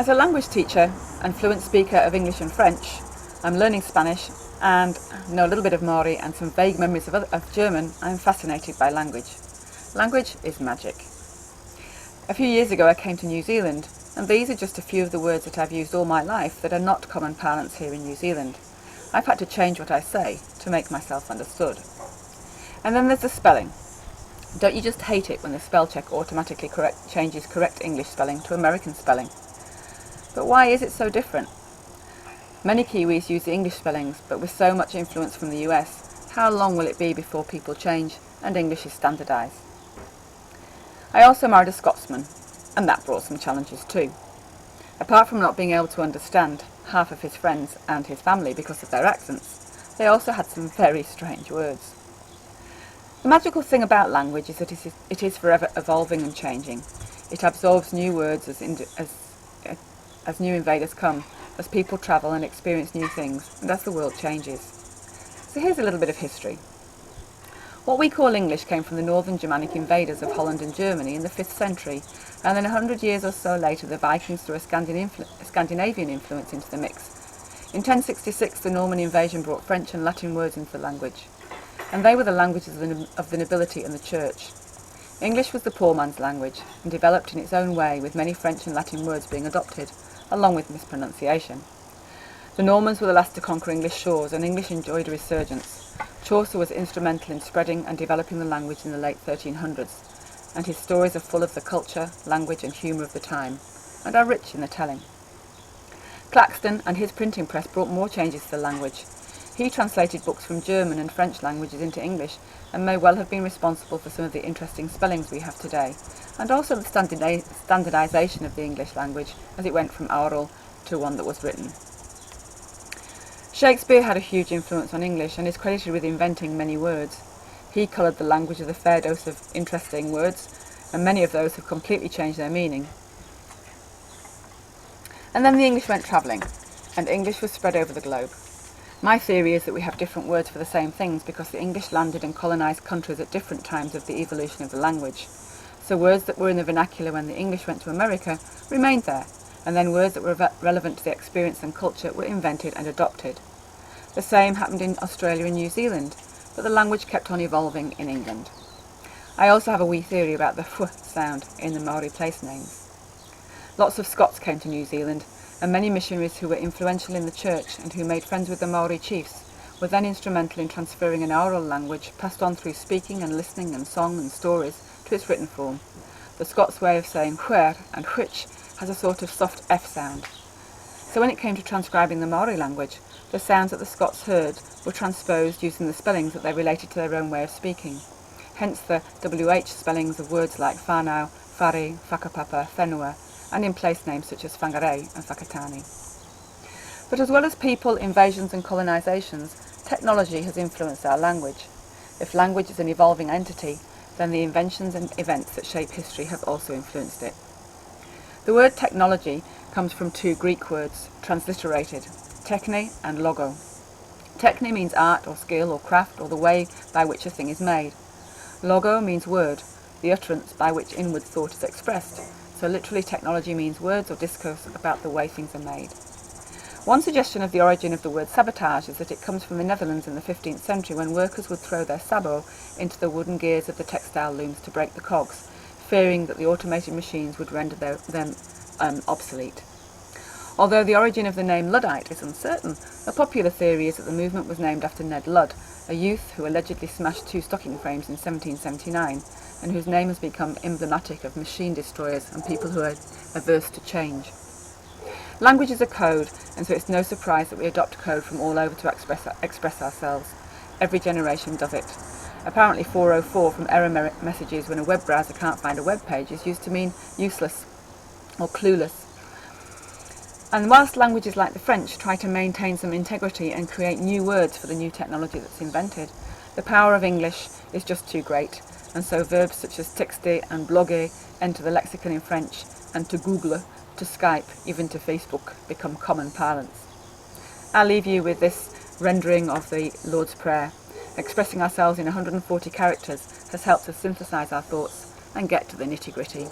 As a language teacher and fluent speaker of English and French, I'm learning Spanish and know a little bit of Maori and some vague memories of German. I'm fascinated by language. Language is magic. A few years ago I came to New Zealand, and these are just a few of the words that I've used all my life that are not common parlance here in New Zealand. I've had to change what I say to make myself understood. And then there's the spelling. Don't you just hate it when the spell check automatically changes correct English spelling to American spelling? But why is it so different? Many Kiwis use the English spellings, but with so much influence from the US, how long will it be before people change and English is standardised? I also married a Scotsman, and that brought some challenges too. Apart from not being able to understand half of his friends and his family because of their accents, they also had some very strange words. The magical thing about language is that it is forever evolving and changing. It absorbs new words as new invaders come, as people travel and experience new things, and as the world changes. So here's a little bit of history. What we call English came from the northern Germanic invaders of Holland and Germany in the 5th century, and then 100 years or so later the Vikings threw a Scandinavian influence into the mix. In 1066 the Norman invasion brought French and Latin words into the language, and they were the languages of the nobility and the church. English was the poor man's language, and developed in its own way, with many French and Latin words being adopted, along with mispronunciation. The Normans were the last to conquer English shores, and English enjoyed a resurgence. Chaucer was instrumental in spreading and developing the language in the late 1300s, and his stories are full of the culture, language and humour of the time, and are rich in the telling. Claxton and his printing press brought more changes to the language. He translated books from German and French languages into English, and may well have been responsible for some of the interesting spellings we have today, and also the standardisation of the English language as it went from oral to one that was written. Shakespeare had a huge influence on English and is credited with inventing many words. He coloured the language with a fair dose of interesting words, and many of those have completely changed their meaning. And then the English went travelling, and English was spread over the globe. My theory is that we have different words for the same things because the English landed and colonised countries at different times of the evolution of the language. So words that were in the vernacular when the English went to America remained there, and then words that were relevant to the experience and culture were invented and adopted. The same happened in Australia and New Zealand, but the language kept on evolving in England. I also have a wee theory about the f sound in the Maori place names. Lots of Scots came to New Zealand, and many missionaries who were influential in the church and who made friends with the Maori chiefs were then instrumental in transferring an oral language passed on through speaking and listening and song and stories to its written form. The Scots way of saying where and which has a sort of soft F sound. So when it came to transcribing the Maori language, the sounds that the Scots heard were transposed using the spellings that they related to their own way of speaking. Hence the WH spellings of words like whānau, whare, whakapapa, whenua, and in place names such as whangarei and whakatane. But as well as people, invasions and colonisations, technology has influenced our language. If language is an evolving entity, then the inventions and events that shape history have also influenced it. The word technology comes from two Greek words, transliterated, techne and logo. Techne means art or skill or craft or the way by which a thing is made. Logo means word, the utterance by which inward thought is expressed. So literally technology means words or discourse about the way things are made. One suggestion of the origin of the word sabotage is that it comes from the Netherlands in the 15th century when workers would throw their sabot into the wooden gears of the textile looms to break the cogs, fearing that the automated machines would render them obsolete. Although the origin of the name Luddite is uncertain, a popular theory is that the movement was named after Ned Ludd, a youth who allegedly smashed 2 stocking frames in 1779, and whose name has become emblematic of machine destroyers and people who are averse to change. Language is a code, and so it's no surprise that we adopt code from all over to express ourselves. Every generation does it. Apparently 404 from error messages when a web browser can't find a web page is used to mean useless or clueless. And whilst languages like the French try to maintain some integrity and create new words for the new technology that's invented, the power of English is just too great, and so verbs such as texter and blogger enter the lexicon in French, and to Google, to Skype, even to Facebook become common parlance. I'll leave you with this rendering of the Lord's Prayer. Expressing ourselves in 140 characters has helped us synthesise our thoughts and get to the nitty-gritty.